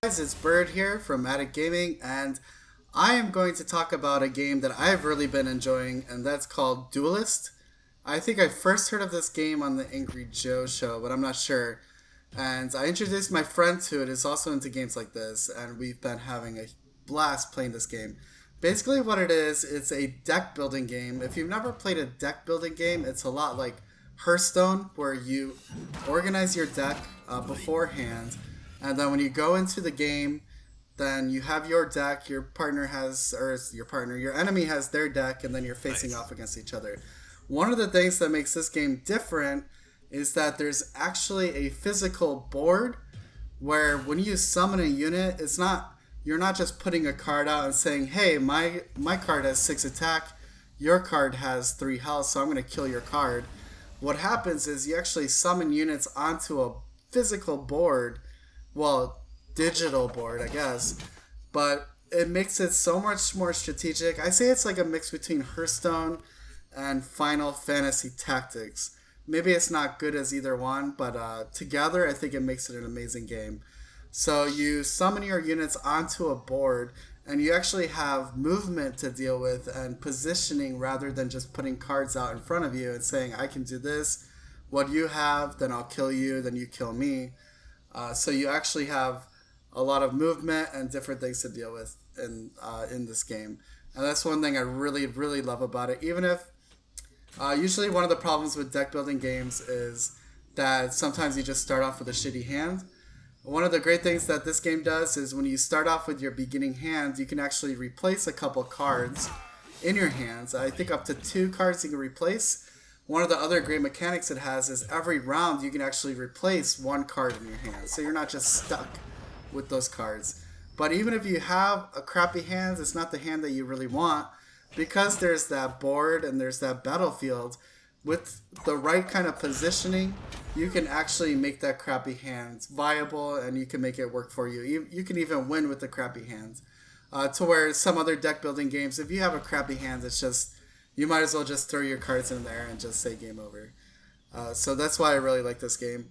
Guys, it's Bird here from Addict Gaming, and I am going to talk about a game that I've really been enjoying, and that's called Duelist. I think I first heard of this game on the Angry Joe show, but I'm not sure. And I introduced my friend to it, who's also into games like this, and we've been having a blast playing this game. Basically, what it is, it's a deck building game. If you've never played a deck building game, it's a lot like Hearthstone, where you organize your deck beforehand, and then when you go into the game, then you have your deck. Your enemy has their deck, and then you're facing off against each other. One of the things that makes this game different is that there's actually a physical board where when you summon a unit, you're not just putting a card out and saying, "Hey, my card has 6 attack, your card has 3 health, so I'm going to kill your card." What happens is you actually summon units onto a physical board, well, digital board, I guess, but it makes it so much more strategic. I say it's like a mix between Hearthstone and Final Fantasy Tactics. Maybe it's not good as either one, but together I think it makes it an amazing game. So you summon your units onto a board, and you actually have movement to deal with and positioning rather than just putting cards out in front of you and saying, "I can do this. What you have, then I'll kill you, then you kill me." So you actually have a lot of movement and different things to deal with in this game, and that's one thing I really love about it. Even if usually one of the problems with deck building games is that sometimes you just start off with a shitty hand. One of the great things that this game does is when you start off with your beginning hand, you can actually replace a couple cards in your hands. I think up to 2 cards you can replace. One of the other great mechanics it has is every round you can actually replace 1 card in your hand. So you're not just stuck with those cards. But even if you have a crappy hand, it's not the hand that you really want, because there's that board and there's that battlefield. With the right kind of positioning, you can actually make that crappy hand viable, and you can make it work for you. You can even win with the crappy hand. To where some other deck building games, if you have a crappy hand, it's just, you might as well just throw your cards in there and just say game over. So that's why I really like this game.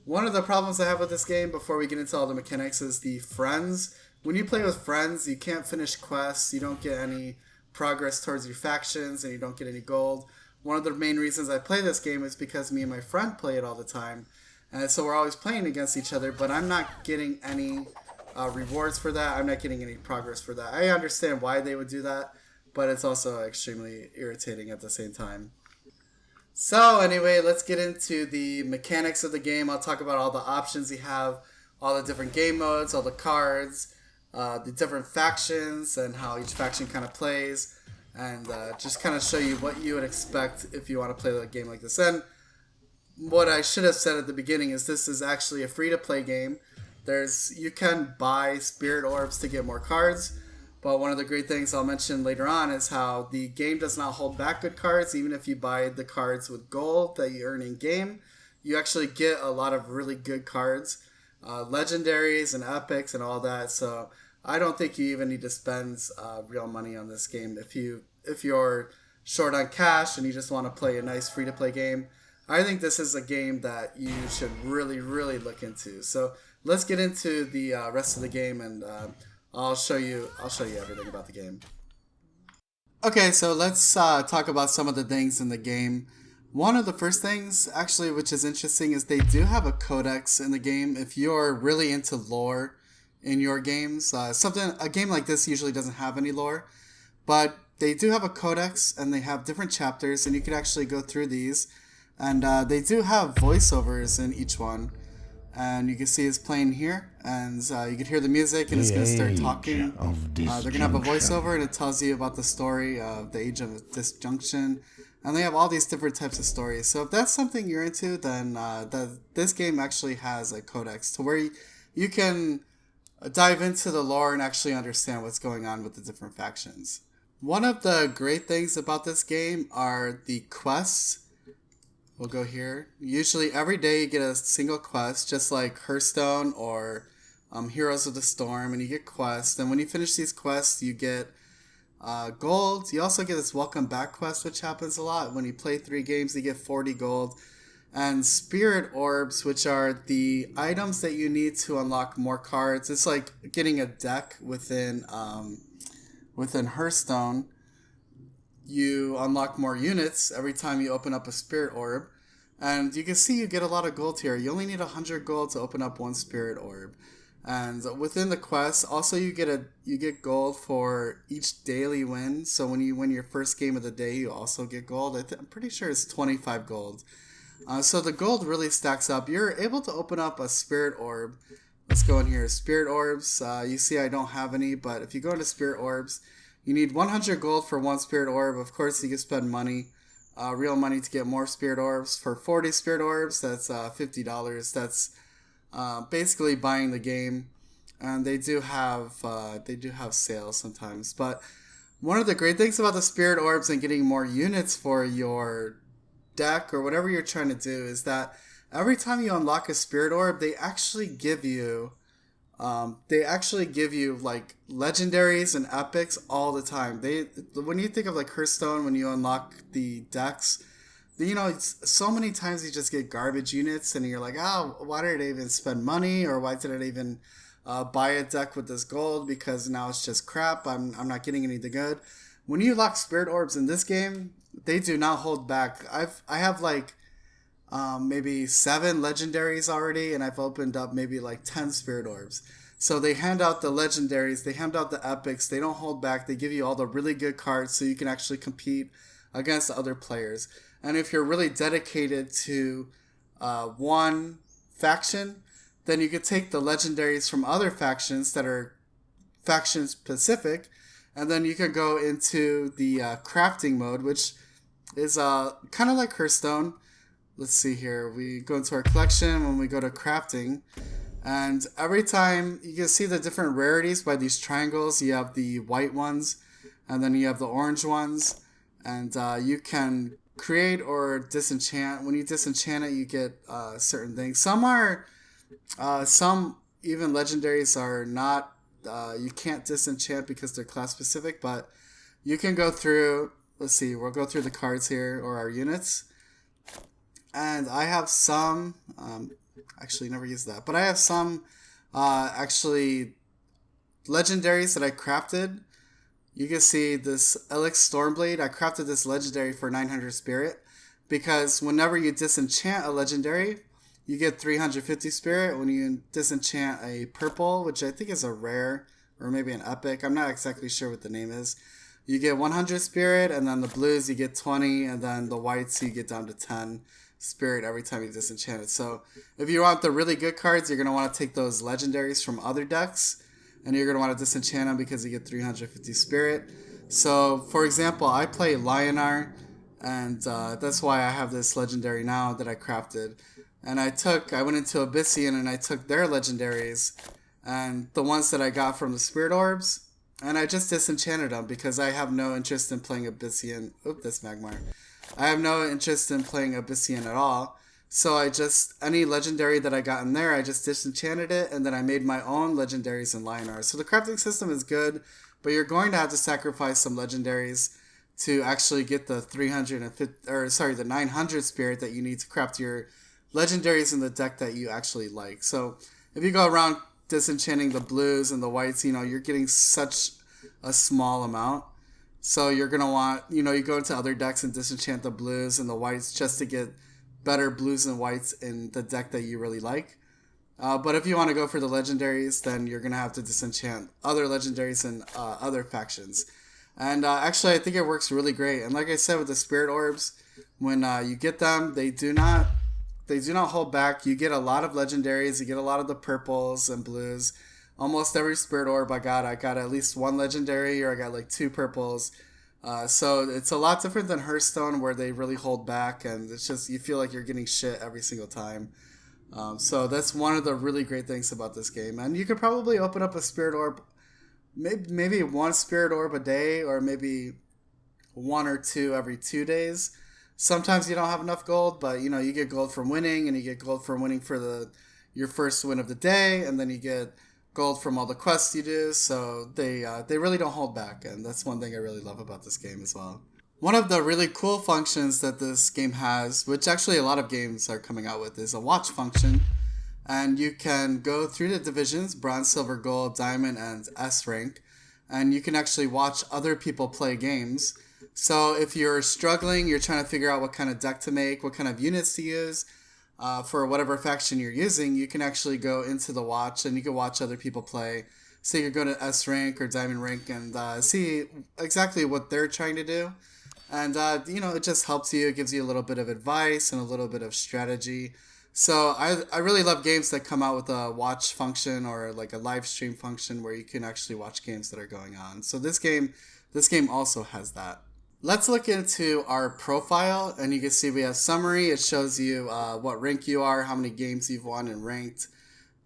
One of the problems I have with this game, before we get into all the mechanics, is the friends. When you play with friends, you can't finish quests, you don't get any progress towards your factions, and you don't get any gold. One of the main reasons I play this game is because me and my friend play it all the time. And so we're always playing against each other, but I'm not getting any rewards for that. I'm not getting any progress for that. I understand why they would do that, but it's also extremely irritating at the same time. So anyway, let's get into the mechanics of the game. I'll talk about all the options you have, all the different game modes, all the cards, the different factions, and how each faction kind of plays, and just kind of show you what you would expect if you want to play a game like this. And what I should have said at the beginning is this is actually a free-to-play game. You can buy spirit orbs to get more cards, but one of the great things I'll mention later on is how the game does not hold back good cards. Even if you buy the cards with gold that you earn in game, you actually get a lot of really good cards, legendaries and epics and all that. So I don't think you even need to spend real money on this game. If you're short on cash and you just want to play a nice free to play game, I think this is a game that you should really look into. So let's get into the rest of the game, and I'll show you everything about the game. Okay, so let's talk about some of the things in the game. One of the first things, actually, which is interesting, is they do have a codex in the game. If you're really into lore in your games, a game like this usually doesn't have any lore, but they do have a codex, and they have different chapters, and you can actually go through these, and they do have voiceovers in each one, and you can see it's playing here, and you can hear the music, and it's going to start talking. They're going to have a voiceover, and it tells you about the story of the Age of Disjunction, and they have all these different types of stories. So if that's something you're into, then this game actually has a codex to where you can dive into the lore and actually understand what's going on with the different factions. One of the great things about this game are the quests. We'll go here. Usually every day you get a single quest, just like Hearthstone or Heroes of the Storm, and you get quests. And when you finish these quests, you get gold. You also get this welcome back quest, which happens a lot. When you play 3 games, you get 40 gold. and spirit orbs, which are the items that you need to unlock more cards. It's like getting a deck within Hearthstone. You unlock more units every time you open up a spirit orb. And you can see you get a lot of gold here. You only need 100 gold to open up one spirit orb. And within the quest, also you get gold for each daily win. So when you win your first game of the day, you also get gold. I'm pretty sure it's 25 gold. So the gold really stacks up. You're able to open up a spirit orb. Let's go in here. Spirit orbs. You see I don't have any, but if you go into spirit orbs, you need 100 gold for one spirit orb. Of course, you can spend money, real money, to get more spirit orbs. For 40 spirit orbs, that's $50. That's basically buying the game. And they do have sales sometimes. But one of the great things about the spirit orbs and getting more units for your deck or whatever you're trying to do is that every time you unlock a spirit orb, they actually give you like legendaries and epics all the time. When you think of like Hearthstone, when you unlock the decks, so many times you just get garbage units and you're like, oh, why did I even spend money, or why did I even buy a deck with this gold, because now it's just crap. I'm not getting anything good. When you lock spirit orbs in this game, they do not hold back. I have like maybe 7 legendaries already, and I've opened up maybe like 10 spirit orbs. So they hand out the legendaries, they hand out the epics, they don't hold back, they give you all the really good cards so you can actually compete against other players. And if you're really dedicated to one faction, then you could take the legendaries from other factions that are faction specific, and then you can go into the crafting mode, which is kind of like Hearthstone. Let's see here. We go into our collection when we go to crafting. And every time you can see the different rarities by these triangles. You have the white ones, and then you have the orange ones. And you can create or disenchant. When you disenchant it, you get certain things. Some even legendaries are not, you can't disenchant because they're class specific, but you can go through, let's see, we'll go through the cards here, or our units. And I have some, actually never used that, but I have some actually legendaries that I crafted. You can see this Elix Stormblade. I crafted this legendary for 900 spirit because whenever you disenchant a legendary, you get 350 spirit. When you disenchant a purple, which I think is a rare or maybe an epic, I'm not exactly sure what the name is, you get 100 spirit, and then the blues you get 20, and then the whites you get down to 10 spirit every time you disenchant it. So if you want the really good cards, you're going to want to take those legendaries from other decks, and you're going to want to disenchant them because you get 350 spirit. So for example, I play Lionar, and that's why I have this legendary now that I crafted. And I went into Abyssian and I took their legendaries and the ones that I got from the spirit orbs, and I just disenchanted them because I have no interest in playing Abyssian. Oop, that's Magmar. I have no interest in playing Abyssian at all. So any legendary that I got in there, I just disenchanted it, and then I made my own legendaries in Lionar. So the crafting system is good, but you're going to have to sacrifice some legendaries to actually get the 900 spirit that you need to craft your legendaries in the deck that you actually like. So if you go around disenchanting the blues and the whites, you're getting such a small amount. So you're going to want, you go into other decks and disenchant the blues and the whites just to get better blues and whites in the deck that you really like. But if you want to go for the legendaries, then you're going to have to disenchant other legendaries and other factions. And actually, I think it works really great. And like I said, with the spirit orbs, when you get them, they do not hold back. You get a lot of legendaries. You get a lot of the purples and blues. Almost every spirit orb I got at least one legendary, or I got like 2 purples. So it's a lot different than Hearthstone, where they really hold back, and it's just, you feel like you're getting shit every single time. So that's one of the really great things about this game. And you could probably open up a spirit orb, maybe 1 spirit orb a day, or maybe 1 or 2 every 2 days. Sometimes you don't have enough gold, but you get gold from winning, and you get gold from winning for your first win of the day, and then you get gold from all the quests you do. So they really don't hold back, and that's one thing I really love about this game as well. One of the really cool functions that this game has, which actually a lot of games are coming out with, is a watch function. And you can go through the divisions: bronze, silver, gold, diamond, and S rank. And you can actually watch other people play games. So if you're struggling, you're trying to figure out what kind of deck to make, what kind of units to use for whatever faction you're using, you can actually go into the watch and you can watch other people play. So you go to S rank or diamond rank and see exactly what they're trying to do. And, it just helps you. It gives you a little bit of advice and a little bit of strategy. So I really love games that come out with a watch function or like a live stream function where you can actually watch games that are going on. So this game also has that. Let's look into our profile, and you can see we have summary. It shows you what rank you are, how many games you've won and ranked.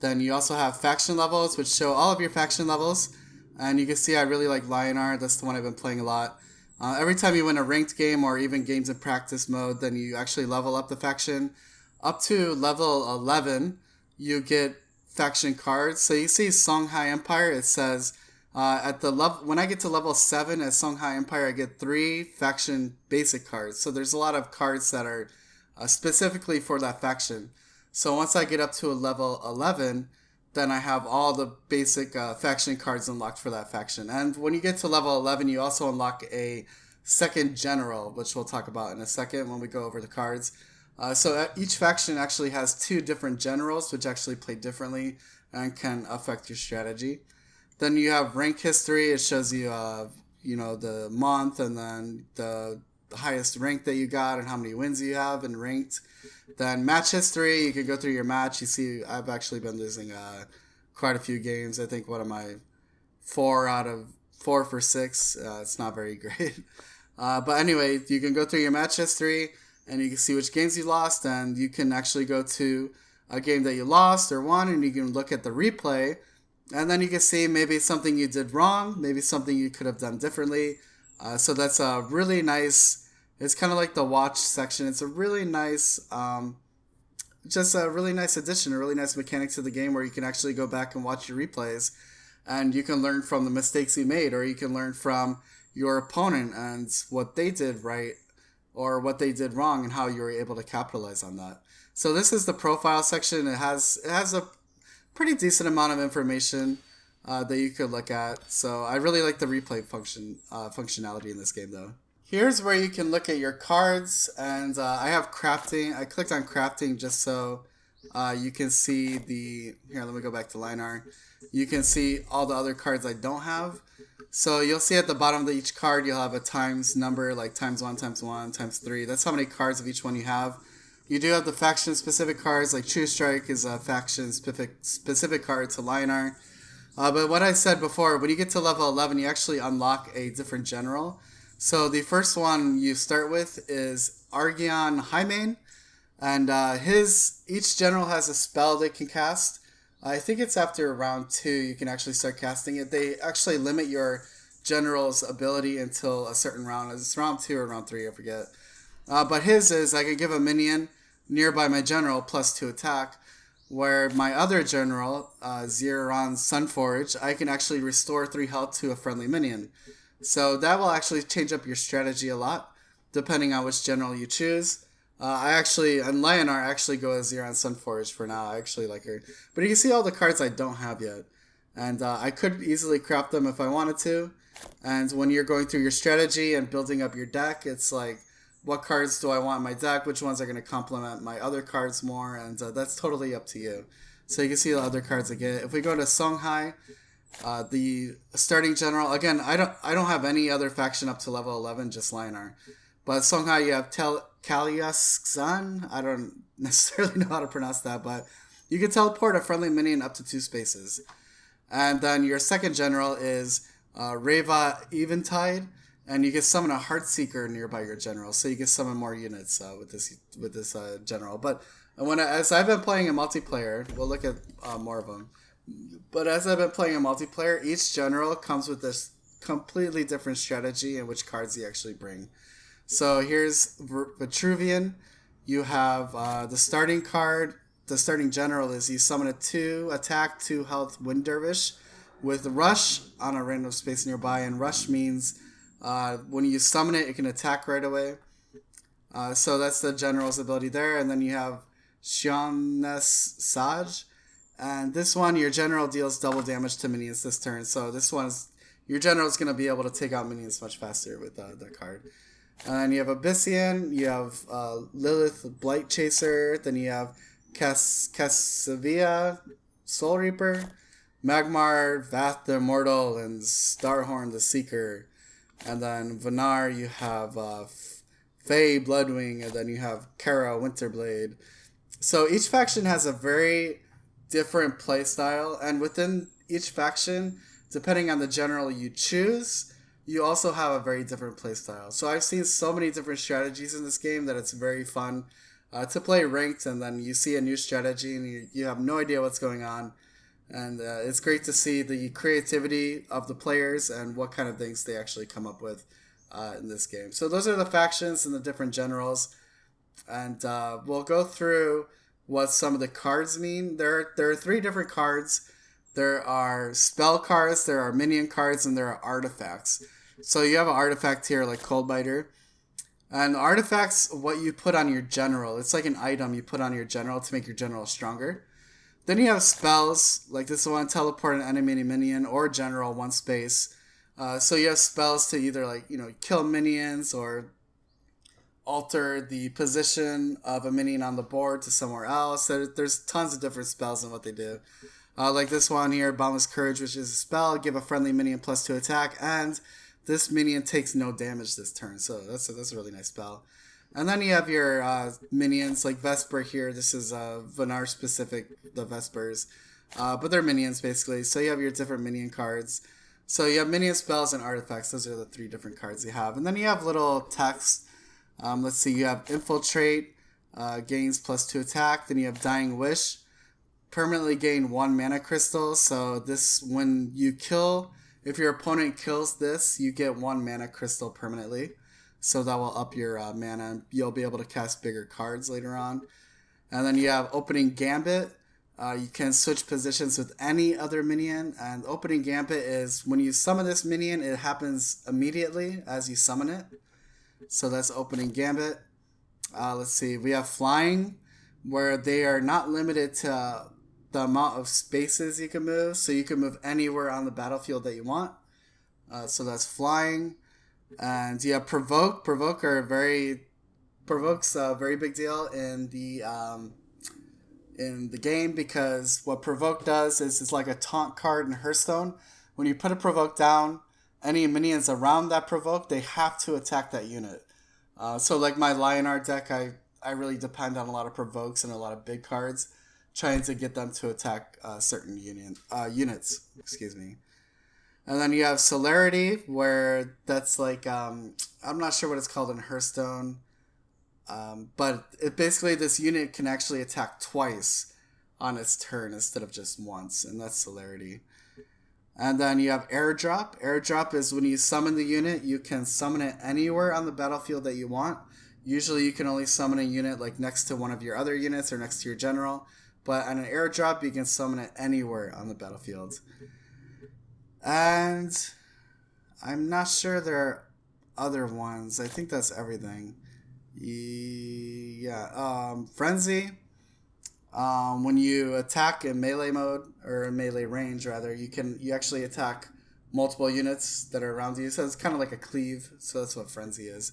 Then you also have faction levels, which show all of your faction levels. And you can see I really like Lionar. That's the one I've been playing a lot. Every time you win a ranked game or even games in practice mode, then you actually level up the faction. Up to level 11, you get faction cards. So you see Songhai Empire, it says at the level when I get to level 7 at Songhai Empire, I get 3 faction basic cards. So there's a lot of cards that are specifically for that faction. So once I get up to a level 11, then I have all the basic faction cards unlocked for that faction. And when you get to level 11, you also unlock a second general, which we'll talk about in a second when we go over the cards. So each faction actually has 2 different generals, which actually play differently and can affect your strategy. Then you have rank history. It shows you, the month and then the highest rank that you got and how many wins you have and ranked. Then match history. You can go through your match. You see, I've actually been losing quite a few games. I think one of my 4 out of 4 for 6. It's not very great. But anyway, you can go through your match history and you can see which games you lost, and you can actually go to a game that you lost or won, and you can look at the replay, and then you can see maybe something you did wrong, maybe something you could have done differently. So that's a really nice, it's kind of like the watch section. It's a really nice, just a really nice addition, a really nice mechanic to the game where you can actually go back and watch your replays, and you can learn from the mistakes you made, or you can learn from your opponent and what they did right or what they did wrong and how you were able to capitalize on that. So this is the profile section. It has a pretty decent amount of information that you could look at. So I really like the replay functionality in this game though. Here's where you can look at your cards, and I have crafting. I clicked on crafting just so you can see here, let me go back to Linar. You can see all the other cards I don't have. So you'll see at the bottom of each card, you'll have a times number, like times 1, times 1, times 3. That's how many cards of each one you have. You do have the faction-specific cards, like True Strike is a faction-specific card to Linar. But what I said before, when you get to level 11, you actually unlock a different general. So the first one you start with is Argion Highmane, and each general has a spell they can cast. I think it's after round 2 you can actually start casting it. They actually limit your general's ability until a certain round. It's round 2 or round 3, I forget. But his is I can give a minion nearby my general +2 attack, where my other general, Zeron Sunforge, I can actually restore 3 health to a friendly minion. So that will actually change up your strategy a lot, depending on which general you choose. On Lionar, I actually go as Zeron Sunforge for now. I actually like her. But you can see all the cards I don't have yet. And I could easily craft them if I wanted to. And when you're going through your strategy and building up your deck, it's like, what cards do I want in my deck? Which ones are going to complement my other cards more? And that's totally up to you. So you can see the other cards I get. If we go to Songhai, the starting general, again, I don't have any other faction up to level 11, just Lionar. But Songhai, you have Kalias-Xan. I don't necessarily know how to pronounce that, but you can teleport a friendly minion up to 2 spaces. And then your second general is Reva Eventide, and you can summon a Heartseeker nearby your general, so you can summon more units with this general. But as I've been playing a multiplayer, we'll look at more of them. But as I've been playing a multiplayer, each general comes with this completely different strategy and which cards you actually bring. So here's Vitruvian. You have the starting card. The starting general is you summon a 2 attack, 2 health Wind Dervish with Rush on a random space nearby. And Rush means When you summon it, it can attack right away. So that's the general's ability there. And then you have Shiones Saj. And this one, your general deals double damage to minions this turn. So this one's your general is going to be able to take out minions much faster with that card. And then you have Abyssian, you have Lilith Blight Chaser, then you have Cassavia Soul Reaper, Magmar, Vath the Immortal, and Starhorn the Seeker. And then Vanar, you have Faye Bloodwing, and then you have Kara Winterblade. So each faction has a very different playstyle, and within each faction, depending on the general you choose, you also have a very different playstyle. So I've seen so many different strategies in this game that it's very fun to play ranked, and then you see a new strategy and you have no idea what's going on. And it's great to see the creativity of the players and what kind of things they actually come up with in this game. So those are the factions and the different generals. And we'll go through what some of the cards mean. There are 3 different cards. There are spell cards, there are minion cards, and there are artifacts. So you have an artifact here like Coldbiter. And artifacts, what you put on your general. It's like an item you put on your general to make your general stronger. Then you have spells, like this one, teleport an enemy minion or general 1 space. So you have spells to either kill minions or alter the position of a minion on the board to somewhere else. There's tons of different spells and what they do. Like this one here, Boundless Courage, which is a spell, give a friendly minion +2 attack, and this minion takes no damage this turn. So that's a really nice spell. And then you have your minions, like Vesper here. This is Vanar specific, the Vespers. But they're minions, basically. So you have your different minion cards. So you have minion spells and artifacts. Those are the 3 different cards you have. And then you have little text. Let's see, you have Infiltrate, gains +2 attack. Then you have Dying Wish. Permanently gain 1 mana crystal. So this, when you kill, if your opponent kills this, you get 1 mana crystal permanently. So that will up your mana, and you'll be able to cast bigger cards later on. And then you have Opening Gambit. You can switch positions with any other minion. And Opening Gambit is when you summon this minion, it happens immediately as you summon it. So that's Opening Gambit. Let's see, we have Flying, where they are not limited to the amount of spaces you can move. So you can move anywhere on the battlefield that you want. So that's Flying. And you have Provoke. Provoke's a very big deal in the game, because what Provoke does is it's like a taunt card in Hearthstone. When you put a Provoke down, any minions around that Provoke, they have to attack that unit. So like my Lionheart deck, I really depend on a lot of Provokes and a lot of big cards, trying to get them to attack certain units. Excuse me. And then you have Celerity, where that's like, I'm not sure what it's called in Hearthstone, but basically this unit can actually attack twice on its turn instead of just once, and that's Celerity. And then you have Airdrop. Airdrop is when you summon the unit, you can summon it anywhere on the battlefield that you want. Usually you can only summon a unit like next to one of your other units or next to your general, but on an Airdrop you can summon it anywhere on the battlefield. And I'm not sure there are other ones. I think that's everything. Yeah. Frenzy. When you attack in melee mode, or in melee range rather, you actually attack multiple units that are around you. So it's kind of like a cleave. So that's what Frenzy is.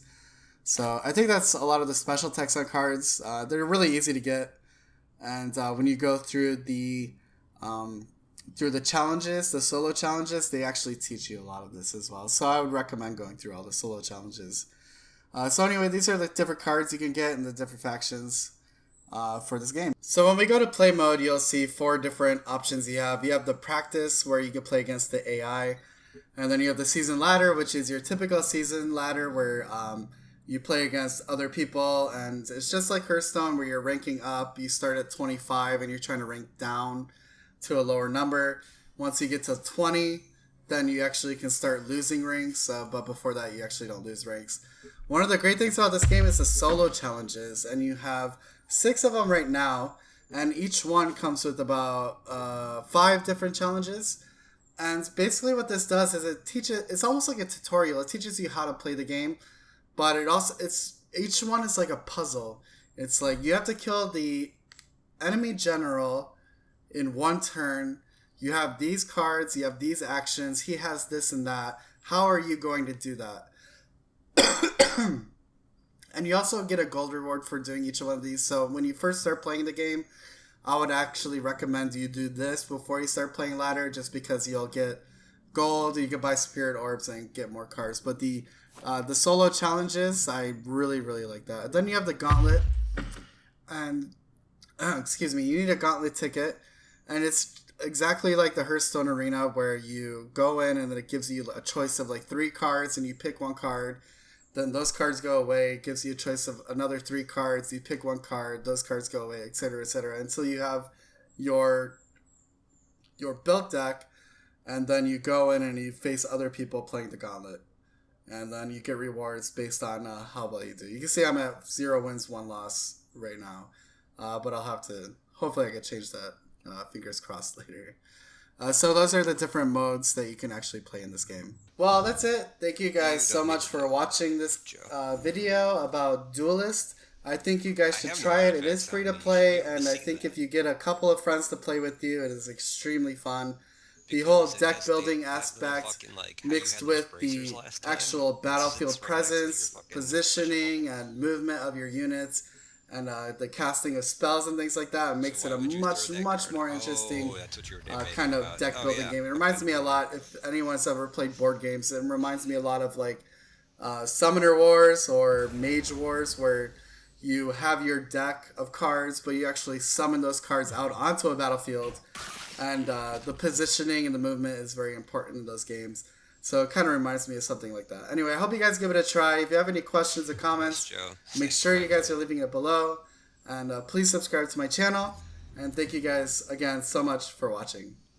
So I think that's a lot of the special text on cards. They're really easy to get. And when you go through the challenges, the solo challenges, they actually teach you a lot of this as well. So I would recommend going through all the solo challenges. So anyway, these are the different cards you can get in the different factions for this game. So when we go to play mode, you'll see 4 different options you have. You have the practice, where you can play against the AI. And then you have the season ladder, which is your typical season ladder, where you play against other people. And it's just like Hearthstone, where you're ranking up. You start at 25 and you're trying to rank down to a lower number. Once you get to 20, then you actually can start losing ranks, but before that you actually don't lose ranks. One of the great things about this game is the solo challenges, and you have 6 of them right now, and each one comes with about 5 different challenges. And basically what this does is it's almost like a tutorial. It teaches you how to play the game, but each one is like a puzzle. It's like you have to kill the enemy general in one turn. You have these cards, you have these actions, he has this and that. How are you going to do that? And you also get a gold reward for doing each one of these. So when you first start playing the game, I would actually recommend you do this before you start playing ladder, just because you'll get gold, you can buy spirit orbs and get more cards. But the solo challenges, I really, really like that. Then you have the gauntlet, and excuse me, you need a gauntlet ticket, and it's exactly like the Hearthstone Arena, where you go in and then it gives you a choice of like 3 cards, and you pick one card. Then those cards go away. It gives you a choice of another 3 cards. You pick one card. Those cards go away, etc., until you have your built deck, and then you go in and you face other people playing the gauntlet, and then you get rewards based on how well you do. You can see I'm at 0 wins, 1 loss right now, but I'll have to. Hopefully, I can change that. Fingers crossed later. So those are the different modes that you can actually play in this game. Well, that's it. Thank you guys so much for watching this video about Duelist. I think you guys should try it. It is free to play, and I think if you get a couple of friends to play with you, it is extremely fun. The whole deck building aspect mixed with the actual battlefield presence, positioning, and movement of your units, and the casting of spells and things like that makes it a much more interesting kind of deck building game. It reminds me a lot, if anyone's ever played board games, it reminds me a lot of like Summoner Wars or Mage Wars, where you have your deck of cards, but you actually summon those cards out onto a battlefield, and the positioning and the movement is very important in those games. So it kind of reminds me of something like that. Anyway, I hope you guys give it a try. If you have any questions or comments, make sure you guys are leaving it below. And please subscribe to my channel. And thank you guys again so much for watching.